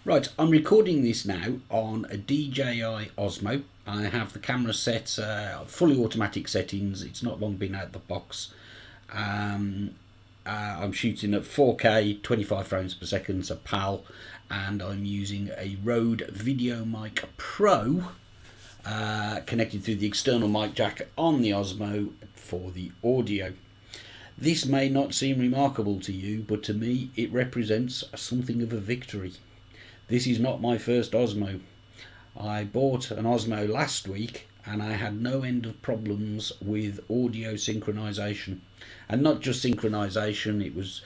Right, I'm recording this now on a DJI Osmo. I have the camera set fully automatic settings. It's not long been out the box. I'm shooting at 4K 25 frames per second, so PAL, and I'm using a Rode VideoMic Pro connected through the external mic jack on the Osmo for the audio. This may not seem remarkable to you, but to me it represents something of a victory. This is not my first Osmo. I bought an Osmo last week and I had no end of problems with audio synchronization. And not just synchronization, it was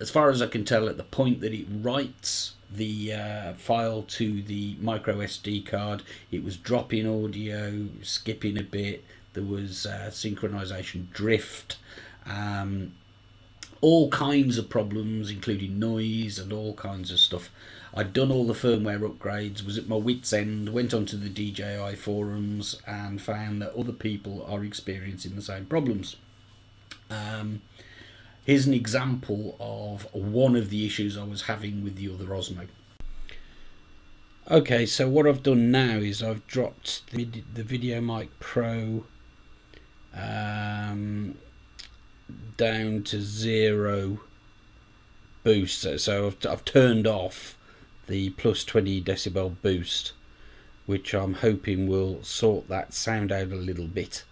as far as I can tell, at the point that it writes the file to the micro SD card, it was dropping audio, skipping a bit, there was synchronization drift, all kinds of problems, including noise and all kinds of stuff. I'd done all the firmware upgrades, was at my wit's end, went onto the DJI forums and found that other people are experiencing the same problems. Here's an example of one of the issues I was having with the other Osmo. Okay, so what I've done now is I've dropped the VideoMic Pro down to 0 boost. So I've turned off the plus 20 decibel boost, which I'm hoping will sort that sound out a little bit.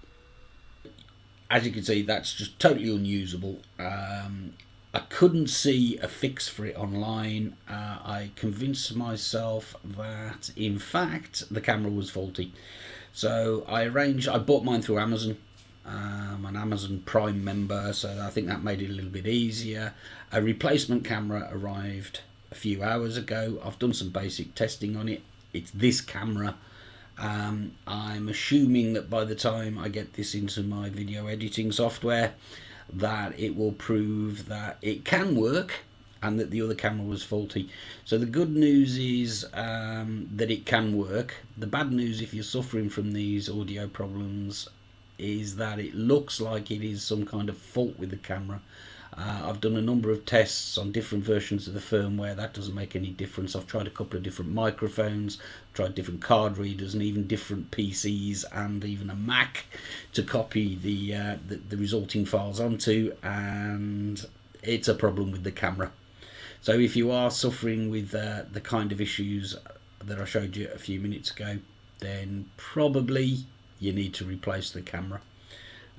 As you can see, that's just totally unusable. I couldn't see a fix for it online. I convinced myself that in fact the camera was faulty, so I bought mine through Amazon. I'm an Amazon Prime member, so I think that made it a little bit easier. A replacement camera arrived a few hours ago. I've done some basic testing on it. It's this camera. I'm assuming that by the time I get this into my video editing software, that it will prove that it can work and that the other camera was faulty. So the good news is that it can work. The bad news, if you're suffering from these audio problems, is that it looks like it is some kind of fault with the camera. I've done a number of tests on different versions of the firmware. That doesn't make any difference. I've tried a couple of different microphones, tried different card readers, and even different PCs and even a Mac to copy the resulting files onto, and it's a problem with the camera. So if you are suffering with the kind of issues that I showed you a few minutes ago, then probably you need to replace the camera.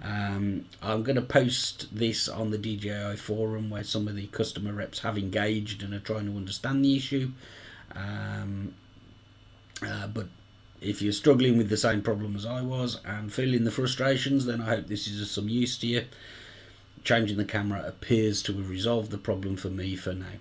I'm going to post this on the DJI forum where some of the customer reps have engaged and are trying to understand the issue. But if you're struggling with the same problem as I was and feeling the frustrations, then I hope this is of some use to you. Changing the camera appears to have resolved the problem for me for now.